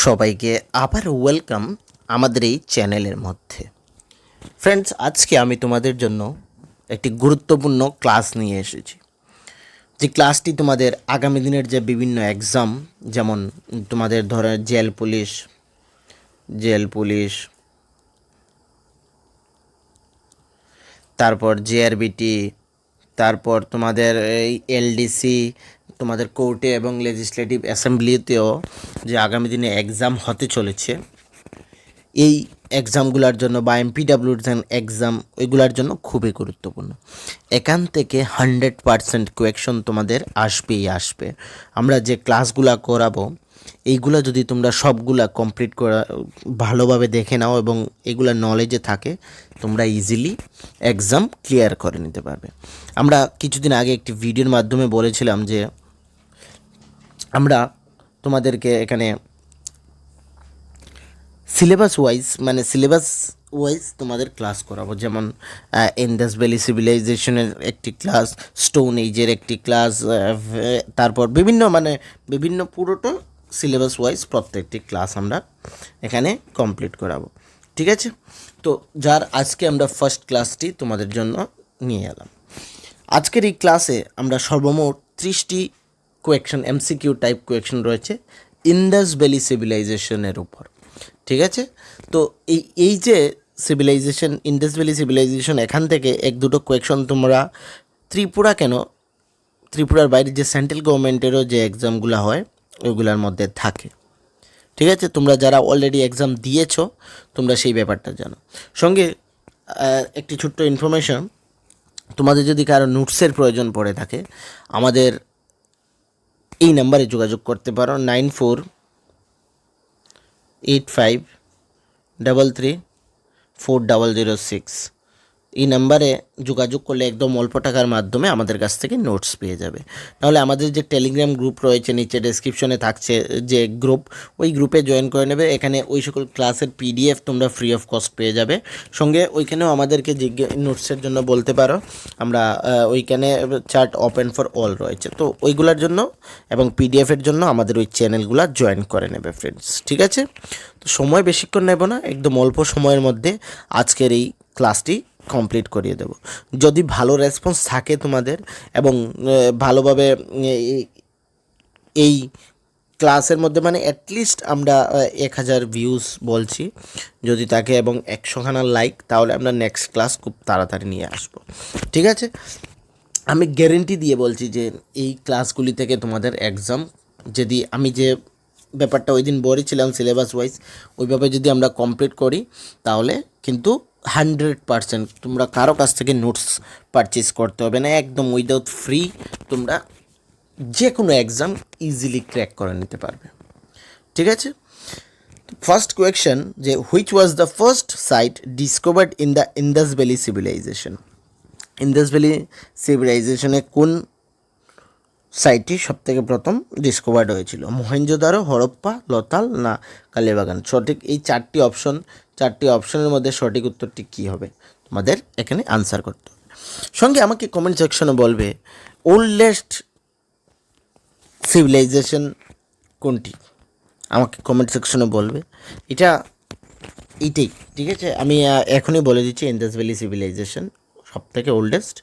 সবাইকে আবার ওয়েলকাম আমাদের এই চ্যানেলের মধ্যে। ফ্রেন্ডস, আজকে আমি তোমাদের জন্য একটি গুরুত্বপূর্ণ ক্লাস নিয়ে এসেছি। যে ক্লাসটি তোমাদের আগামী দিনের যে বিভিন্ন এক্সাম, যেমন তোমাদের ধরো জেল পুলিশ, তারপর জেআরবিটি, তারপর তোমাদের এই এলডিসি, তোমাদের কোর্টে এবং লেজিসলেটিভ অ্যাসেম্বলিতেও যে আগামী দিনে এক্সাম হতে চলেছে, এই এক্সামগুলোর জন্য বা এমপিডাব্লিউর এক্সাম ওইগুলোর জন্য খুবই গুরুত্বপূর্ণ। এখান থেকে 100% কোয়েকশন তোমাদের আসবে। আমরা যে ক্লাসগুলো করাবো এইগুলো যদি তোমরা সবগুলা কমপ্লিট করা ভালোভাবে দেখে নাও এবং এগুলো নলেজে থাকে, তোমরা ইজিলি এক্সাম ক্লিয়ার করে নিতে পারবে। আমরা কিছুদিন আগে একটি ভিডিওর মাধ্যমে বলেছিলাম যে আমরা তোমাদেরকে এখানে সিলেবাস ওয়াইজ তোমাদের ক্লাস করাবো। যেমন ইন্দাস ভ্যালি সিভিলাইজেশনের একটি ক্লাস, স্টোন এজের একটি ক্লাস, তারপর বিভিন্ন পুরোটা সিলেবাস ওয়াইজ প্রত্যেকটি ক্লাস আমরা এখানে কমপ্লিট করাবো। ঠিক আছে, তো আজকে আমরা ফার্স্ট ক্লাসটি তোমাদের জন্য নিয়ে এলাম। আজকের এই ক্লাসে আমরা সর্বমোট 30টি কোয়েকশন, এমসিকিউ টাইপ কোয়েকশন রয়েছে ইন্দাস ভ্যালি সিভিলাইজেশনের উপর। ঠিক আছে, তো এই যে ইন্দাস ভ্যালি সিভিলাইজেশন, এখান থেকে এক দুটো কোয়েকশন তোমরা ত্রিপুরার বাইরে যে সেন্ট্রাল গভর্নমেন্টেরও যে এক্সামগুলো হয় ওইগুলোর মধ্যে থাকে। ঠিক আছে, তোমরা যারা অলরেডি এক্সাম দিয়েছো তোমরা সেই ব্যাপারটা জানো। সঙ্গে একটি ছোট্ট ইনফরমেশন, তোমাদের যদি কারো নোটসের প্রয়োজন পড়ে থাকে আমাদের এই নাম্বারে যোগাযোগ করতে পারো, 9485334006। এই নাম্বারে যোগাযোগ করলে একদম অল্প টাকার মাধ্যমে আমাদের কাছ থেকে নোটস পেয়ে যাবে। নাহলে আমাদের যে টেলিগ্রাম গ্রুপ রয়েছে, নিচে ডেসক্রিপশনে থাকছে যে গ্রুপ, ওই গ্রুপে জয়েন করে নেবে। এখানে ওই সকল ক্লাসের পিডিএফ তোমরা ফ্রি অফ কস্ট পেয়ে যাবে। সঙ্গে ওইখানেও আমাদেরকে নোটসের জন্য বলতে পারো, আমরা ওইখানে চ্যাট ওপেন ফর অল রয়েছে, তো ওইগুলোর জন্য এবং পিডিএফের জন্য আমাদের ওই চ্যানেলগুলো জয়েন করে নেবে ফ্রেন্ডস। ঠিক আছে, তো সময় বেশিক্ষণ নেব না, একদম অল্প সময়ের মধ্যে আজকের এই ক্লাসটি কমপ্লিট করিয়ে দেব। যদি ভালো রেসপন্স থাকে তোমাদের এবং ভালোভাবে এই ক্লাসের মধ্যে অ্যাটলিস্ট আমরা 1000 ভিউজ বলছি যদি থাকে এবং 100খানা লাইক, তাহলে আমরা নেক্সট ক্লাস খুব তাড়াতাড়ি নিয়ে আসবো। ঠিক আছে, আমি গ্যারেন্টি দিয়ে বলছি যে এই ক্লাসগুলি থেকে তোমাদের এক্সাম, যদি আমি যে ব্যাপারটা ওই দিন বলেছিলাম সিলেবাস ওয়াইজ ওইভাবে যদি আমরা কমপ্লিট করি, তাহলে কিন্তু 100% তোমরা কারো কাছ থেকে নোটস পারচেস করতে হবে না, একদম উইদাউট ফ্রি তোমরা যে কোনো এক্সাম ইজিলি ক্র্যাক করে নিতে পারবে। ঠিক আছে, ফার্স্ট কোয়েকশন, যে which was the first site discovered in the Indas valley civilization. Indus valley সিভিলাইজেশনে কোন সাইটটি সবথেকে প্রথম ডিসকভার্ড হয়েছিল? মহেঞ্জোদারো, হরপ্পা, লতাল না কালীবাগান? সঠিক এই চারটি অপশনের মধ্যে সঠিক উত্তরটি কী হবে তোমাদের এখানে আনসার করতে হবে। সঙ্গে আমাকে কমেন্ট সেকশনে বলবে ওল্ডেস্ট সিভিলাইজেশন কোনটি, আমাকে কমেন্ট সেকশনে বলবে। এইটাই ঠিক আছে, আমি এখনই বলে দিচ্ছি ইন্দাস ভ্যালি সিভিলাইজেশন সবথেকে ওল্ডেস্ট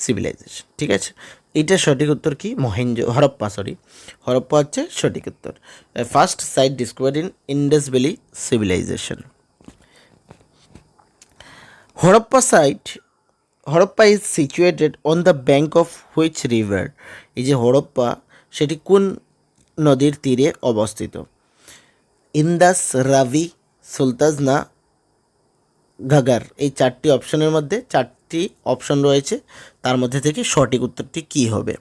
সিভিলাইজেশন। ঠিক আছে, এইটার সঠিক উত্তর কি? হরপ্পা হচ্ছে সঠিক উত্তর। First site discovered in Indus valley civilization. Harappa is situated on the bank of which river? এই যে হরপ্পা, সেটি কোন নদীর তীরে অবস্থিত? ইন্দাস, রাভি, সুলতাজ না ঘাঘর? এই চারটি অপশনের মধ্যে চারটি অপশন রয়েছে, তার মধ্যে থেকে সঠিক উত্তরটি কী হবে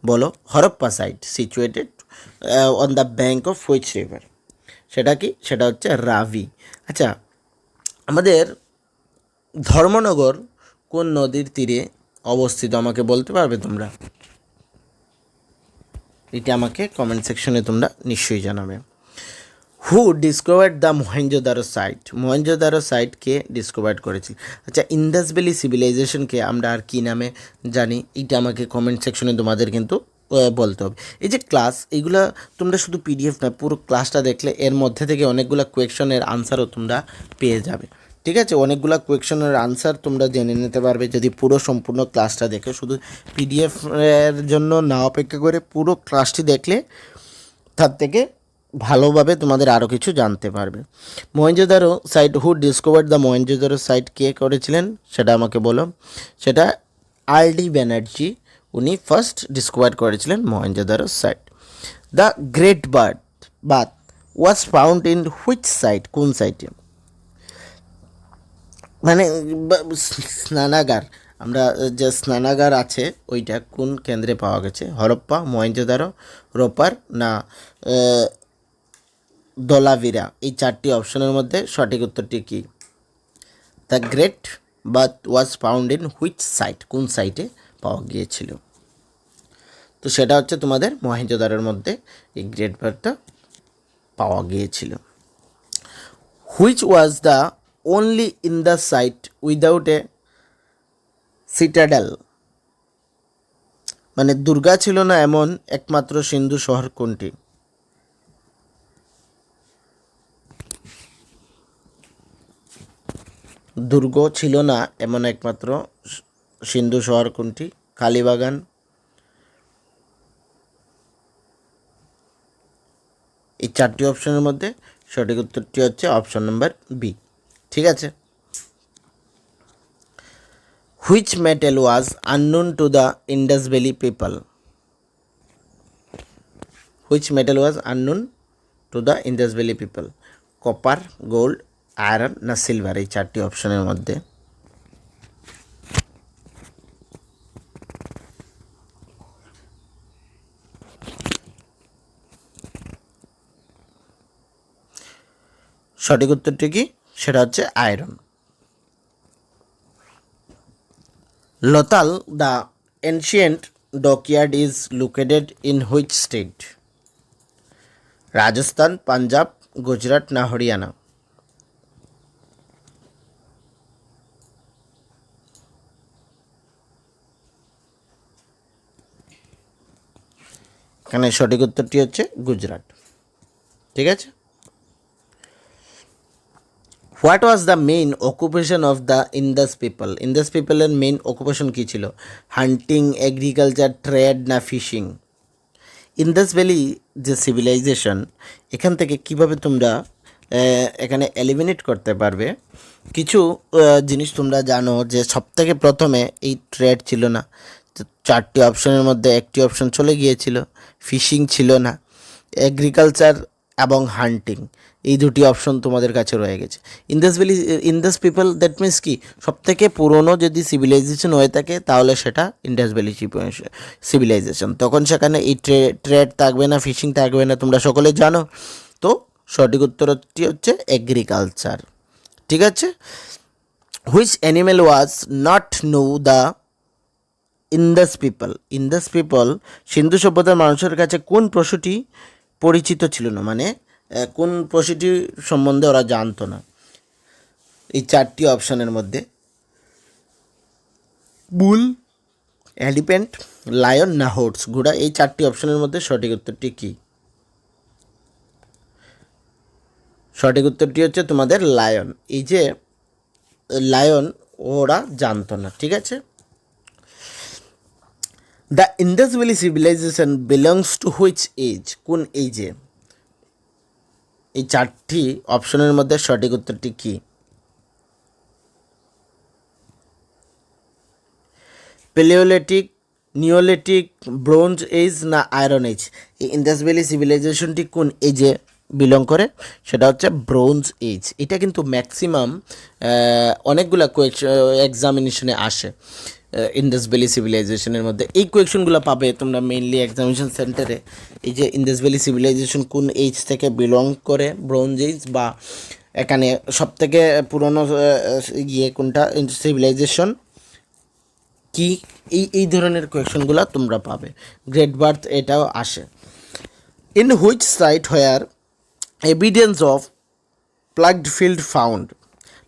বলো? Harappa site situated on the bank of which river, সেটা কি? সেটা হচ্ছে রাভি। আচ্ছা, আমাদের ধর্মনগর কোন নদীর তীরে অবস্থিত আমাকে বলতে পারবে তোমরা? এটা আমাকে কমেন্ট সেকশনে তোমরা নিশ্চয়ই জানাবে। Who discovered the Mohenjodaro site? Mohenjodaro সাইটকে ডিসকভার্ড করেছিল। আচ্ছা, ইন্দাস ভ্যালি সিভিলাইজেশনকে আমরা আর কী নামে জানি? এইটা আমাকে কমেন্ট সেকশনে তোমাদের কিন্তু বলতে হবে। এই যে ক্লাস, এইগুলা তোমরা শুধু পিডিএফ না, পুরো ক্লাসটা দেখলে এর মধ্যে থেকে অনেকগুলো কোয়েকশনের আনসারও তোমরা পেয়ে যাবে। ঠিক আছে, অনেকগুলো কোয়েকশনের আনসার তোমরা জেনে নিতে পারবে যদি পুরো সম্পূর্ণ ক্লাসটা দেখে। শুধু পিডিএফ এর জন্য না অপেক্ষা করে পুরো ক্লাসটি দেখলে তার থেকে ভালোভাবে তোমাদের আরও কিছু জানতে পারবে। Mohenjodaro site, who discovered the Mohenjodaro site, কে করেছিলেন সেটা আমাকে বলো। সেটা আর.ডি. ব্যানার্জি, উনি ফার্স্ট ডিসকভার করেছিলেন Mohenjodaro site. The great bath was found in which site, কোন সাইটে? মানে স্নানাগার, আমরা যে স্নানাগার আছে ওইটা কোন কেন্দ্রে পাওয়া গেছে? হরপ্পা, মহেঞ্জোদারো, রোপার না ধোলাভিরা? এই চারটি অপশনের মধ্যে সঠিক উত্তরটি কী? The great bath was found in which site, কোন সাইটে পাওয়া গিয়েছিল? তো সেটা হচ্ছে তোমাদের মহেঞ্জোদারোর মধ্যে এই গ্রেট বাথটা পাওয়া গিয়েছিল। Which was the only in the site without a citadel, মানে দুর্গা ছিল না এমন একমাত্র সিন্ধু শহর কোনটি? দুর্গ ছিল না এমন একমাত্র সিন্ধু শহর কোনটি? কালীবাগান, এই চারটি অপশনের মধ্যে সঠিক উত্তরটি হচ্ছে অপশন নাম্বার বি। ঠিক আছে। Which metal was unknown to the Indus valley people? Which metal was unknown to the Indus valley people? Copper, gold, iron না সিলভার? এই চারটি অপশনের মধ্যে সঠিক উত্তরটি কি? সেটা হচ্ছে iron. Lothal the ancient dockyard is located in which state? Rajasthan, Punjab, Gujarat না হরিয়ানা? এখানে সঠিক উত্তরটি হচ্ছে গুজরাট। ঠিক আছে। What was the main occupation of the Indus people? Indus পিপলের মেইন অকুপেশন কী ছিল? হান্টিং, এগ্রিকালচার, ট্রেড না ফিশিং? ইন্দাস ভ্যালি যে সিভিলাইজেশন, এখান থেকে কিভাবে তোমরা এখানে এলিমিনেট করতে পারবে? কিছু জিনিস তোমরা জানো যে সবথেকে প্রথমে এই ট্রেড ছিল না, চারটি অপশনের মধ্যে একটি অপশন চলে গিয়েছিল, ফিশিং ছিল না, এগ্রিকালচার এবং হান্টিং, এই দুটি অপশন তোমাদের কাছে রয়ে গেছে। ইন্দাস পিপল দ্যাট মিন্স কি, সবথেকে পুরনো যদি সিভিলাইজেশন হয়ে থাকে তাহলে সেটা ইন্দাস ভ্যালি সিভিলাইজেশন। তখন সেখানে এই ট্রেড থাকবে না, ফিশিং থাকবে না, তোমরা সকলে জানো। তো সঠিক উত্তরটি হচ্ছে এগ্রিকালচার। ঠিক আছে। Which animal was not known the Indus people? Indus people Sindhu সভ্যতার মানুষের কাছে কোন পশুটি পরিচিত ছিল না, মানে কোন পশুটি সম্বন্ধে ওরা জানতো না? এই চারটি অপশনের মধ্যে বুল, এলিফ্যান্ট, লায়ন না হোর্স, ঘোড়া? এই চারটি অপশনের মধ্যে সঠিক উত্তরটি কী? সঠিক উত্তরটি হচ্ছে তোমাদের লায়ন। এই যে লায়ন ওরা জানতো না। ঠিক আছে। The Indas valley civilization belongs to which age? কোন এজে? এই চারটি অপশনের মধ্যে সঠিক উত্তরটি কী? প্যালিওলিথিক, নিওলিথিক, ব্রোঞ্জ এজ না আয়রন এজ? এই ইন্দাস ভ্যালি সিভিলাইজেশনটি কোন এজে বিলং করে? সেটা হচ্ছে ব্রোঞ্জ এজ। এটা কিন্তু ম্যাক্সিমাম অনেকগুলো এক্সামিনেশনে আসে। ইন্দাস ভ্যালি সিভিলাইজেশনের মধ্যে এই কোয়েকশনগুলো পাবে তোমরা মেইনলি এক্সামিনেশন সেন্টারে। এই যে ইন্দাস ভ্যালি সিভিলাইজেশন কোন এজ থেকে বিলং করে, ব্রোঞ্জ এজ, বা এখানে সবথেকে পুরনো কোনটা সিভিলাইজেশন কি, এই ধরনের কোয়েশনগুলো তোমরা পাবে। গ্রেট বার্থ এটাও আসে। In which site where evidence of ploughed field found?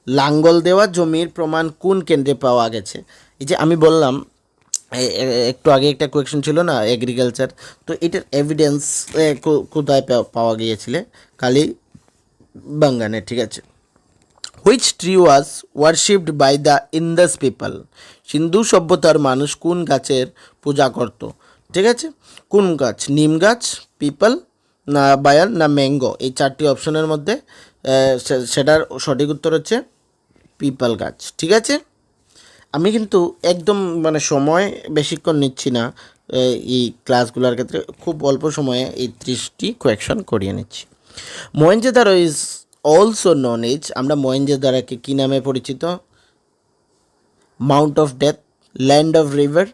লাঙ্গল দেওয়া জমির প্রমাণ কোন কেন্দ্রে পাওয়া গেছে? এই যে আমি বললাম একটু আগে একটা কোয়েশ্চেন ছিল না এগ্রিকালচার, তো এটার এভিডেন্স কোথায় পাওয়া গিয়েছিলে? কালী বাঙ্গানে, ঠিক আছে। Which tree was worshipped by the Indus people? Sindhu সভ্যতার মানুষ কোন গাছের পূজা করত? ঠিক আছে, কোন গাছ? নিম গাছ, পিপল, না বায়ান, না ম্যাঙ্গো। এই চারটি অপশনের মধ্যে সেটার সঠিক উত্তর হচ্ছে পিপল গাছ। ঠিক আছে, আমি কিন্তু একদম মানে সময় বেশিক্ষণ নিচ্ছি না এই ক্লাসগুলোর ক্ষেত্রে, খুব অল্প সময়ে এই 30টি কোয়েকশন করিয়ে নিচ্ছি। Mohenjo-daro is also known as, আমরা মহেঞ্জোদারোকে কী নামে পরিচিত? Mount of death, land of river,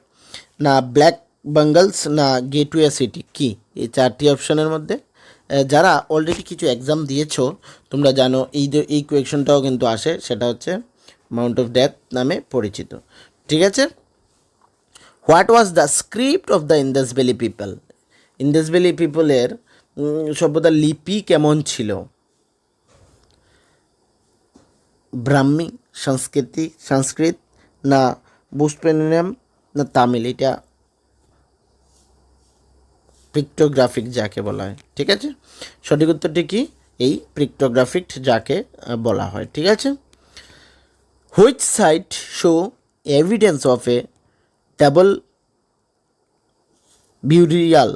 না ব্ল্যাক বাঙ্গলস, না গেটওয়ে সিটি। কি এই চারটি অপশনের মধ্যে? যারা অলরেডি কিছু এক্সাম দিয়েছো তোমরা জানো এই কোয়েকশনটাও কিন্তু আসে, সেটা হচ্ছে মাউন্ট অফ ডেথ নামে পরিচিত। ঠিক আছে, what was the script of the Indas valley people? Indus valley পিপলের সভ্যতার লিপি কেমন ছিল? ব্রাহ্মী, সংস্কৃত, না বুসপেনিয়াম, না তামিল। এটা পিক্টোগ্রাফিক যাকে বলা হয়। ঠিক আছে, সঠিক উত্তরটি কি? এই পিক্টোগ্রাফিক যাকে বলা হয়। ঠিক আছে, which site show evidence of a double burial?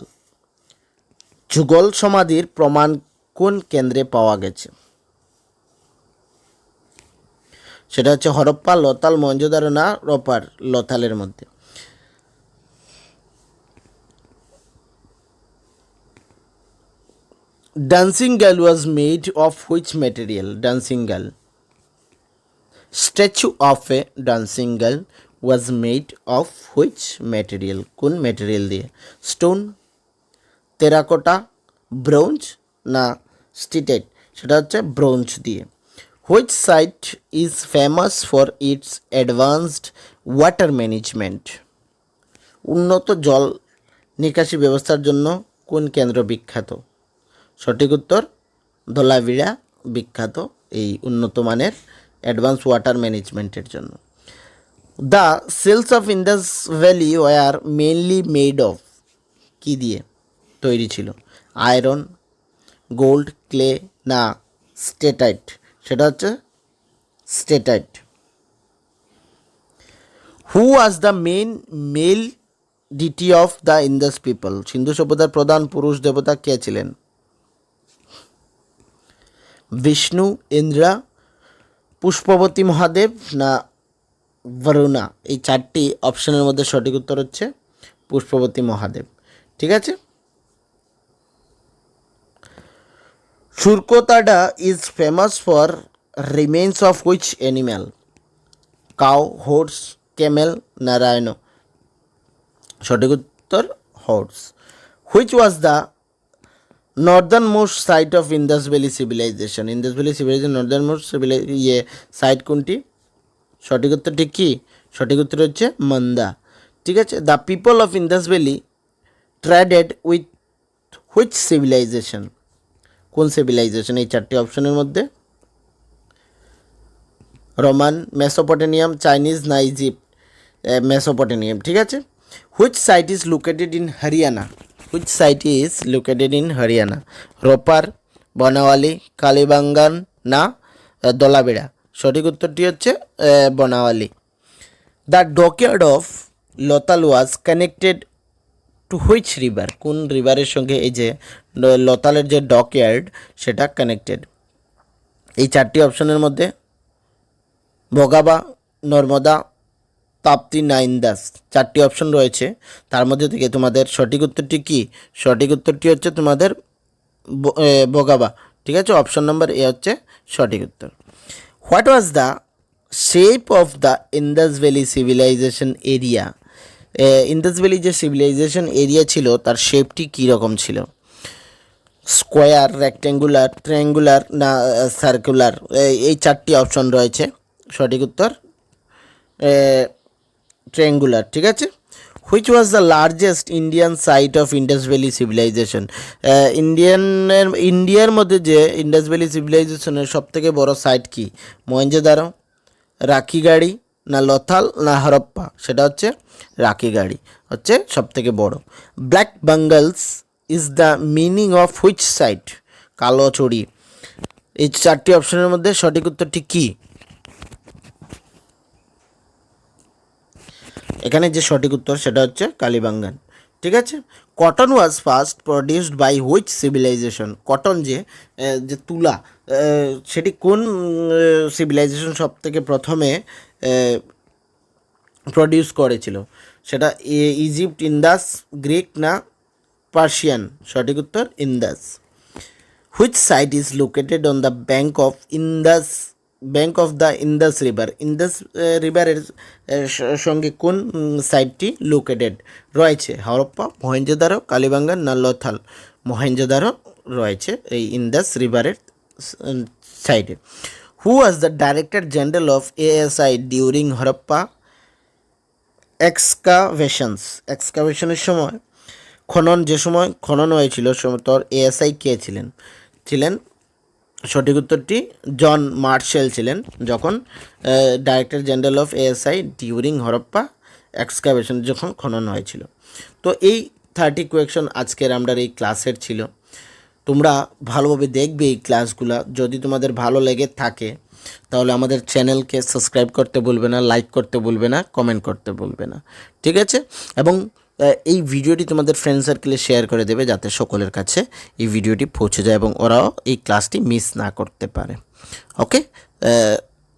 যুগল সমাধির প্রমাণ কোন কেন্দ্রে পাওয়া গেছে? সেটা হচ্ছে হরপ্পা, লতাল, মহেঞ্জোদারো, না রপার লতালের মধ্যে। Dancing girl was made of which material? Dancing girl, statue of a dancing girl was made of which material? কোন ম্যাটেরিয়াল দিয়ে? স্টোন, টেরাকোটা, ব্রোঞ্জ, না স্টিটেট? সেটা হচ্ছে ব্রোঞ্জ দিয়ে। Which site is famous for its advanced water management? উন্নত জল নিকাশি ব্যবস্থার জন্য কোন কেন্দ্র বিখ্যাত? সঠিক উত্তর ধোলাভিরা বিখ্যাত এই উন্নত মানের অ্যাডভান্স ওয়াটার ম্যানেজমেন্টের জন্য। The seals of Indus valley were mainly made of, কী দিয়ে তৈরি ছিল? আয়রন, গোল্ড, ক্লে, না স্টেটাইট? সেটা হচ্ছে steatite. Who was the main male deity of the Indus people? Sindhu সভ্যতার প্রধান পুরুষ দেবতা কে ছিলেন? বিষ্ণু, ইন্দ্রা, পুষ্পবতী মহাদেব, না বরুণা? এই চারটি অপশনের মধ্যে সঠিক উত্তর হচ্ছে পুষ্পবতী মহাদেব। ঠিক আছে, Surkotada is famous for remains of which animal? Cow, horse, camel, না রাইনো? সঠিক উত্তর horse. Which was the northern most site of Indus valley civilization? Indus valley civilization northern most site কোনটি? সঠিক উত্তরটি কি? সঠিক উত্তর হচ্ছে মন্দা। ঠিক আছে, the people of Indus valley traded with which civilization? কোন সিভিলাইজেশন? এই চারটি অপশনের মধ্যে রোমান, মেসোপটেনিয়াম, চাইনিজ, না ইজিপ্ট? মেসোপটেনিয়াম। ঠিক আছে, which site is located in Haryana? Which site is located in Haryana? Ropar, Banawali, Kalibangan, না দলাবেড়া? সঠিক উত্তরটি হচ্ছে Banawali. The dockyard of Lothal was connected to which river? কোন রিভারের সঙ্গে এই যে লতালের যে ডকইয়ার্ড সেটা কানেক্টেড? এই চারটি অপশনের মধ্যে ভোগাবা, নর্মদা, তাপ্তি, না ইন্দাস? চারটি অপশন রয়েছে, তার মধ্যে থেকে তোমাদের সঠিক উত্তরটি কি? সঠিক উত্তরটি হচ্ছে তোমাদের ভোগাবা। ঠিক আছে, অপশন নম্বর এ হচ্ছে সঠিক উত্তর। What was the shape of the Indas valley civilization area? Indus valley যে সিভিলাইজেশন এরিয়া ছিল তার শেপটি কী রকম ছিল? স্কোয়ার, রেক্ট্যাঙ্গুলার, ট্রায়াঙ্গুলার, না সার্কুলার? এই চারটি অপশন রয়েছে, সঠিক উত্তর ট্রায়াঙ্গুলার। ঠিক আছে, which was the largest Indian site of Indus valley civilization? ইন্ডিয়ার মধ্যে যে ইন্ডাস ভ্যালি সিভিলাইজেশনের সবথেকে বড় সাইট কি? মহেঞ্জোদারো, রাখিগাড়ি, না লথাল না হরপ্পা, সেটা হচ্ছে রাকি গাড়ি হচ্ছে সব থেকে বড়। Black bangles is the meaning of which site, কালো চড়ি। এই 4টি অপশনের মধ্যে সঠিক উত্তরটি কী? এখানে যে সঠিক উত্তর সেটা হচ্ছে কালীবাঙ্গান। ঠিক আছে। Cotton was first produced by which civilization, cotton যে যে তুলা, সেটি কোন সিভিলাইজেশন সব থেকে প্রথমে প্রডিউস করেছিল? সেটা ইজিপ্ট, ইন্দাস, গ্রিক না পার্সিয়ান? সঠিক উত্তর Indus. Which site is located on the bank of the Indus river, Indus রিভারের সঙ্গে কোন সাইটটি লোকেটেড রয়েছে? হরপ্পা, মহেঞ্জোদারো, কালীবাঙ্গান না লথাল? মহেঞ্জোদারো রয়েছে এই ইন্দাস রিভারের সাইডে। Who was the director general of ASI during Harappa এক্সকাভেশনের সময়, যে সময় খনন হয়েছিল তোর এএসআই কে ছিলেন? সঠিক উত্তরটি জন মার্শেল ছিলেন, যখন director general of ASI during Harappa excavation যখন খনন হয়েছিল। তো এই 30 কোয়েকশন আজকের আমরা এই ক্লাসের ছিল। তোমরা ভালোভাবে দেখবে এই ক্লাসগুলো। যদি তোমাদের ভালো লেগে থাকে তাহলে আমাদের চ্যানেলকে সাবস্ক্রাইব করতে ভুলবে না, লাইক করতে ভুলবে না, কমেন্ট করতে ভুলবে না। ঠিক আছে। এবং এই ভিডিওটি তোমাদের ফ্রেন্ড সার্কেলে শেয়ার করে দেবে, যাতে সকলের কাছে এই ভিডিওটি পৌঁছে যায় এবং ওরাও এই ক্লাসটি মিস না করতে পারে। ওকে,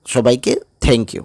সবাইকে থ্যাংক ইউ।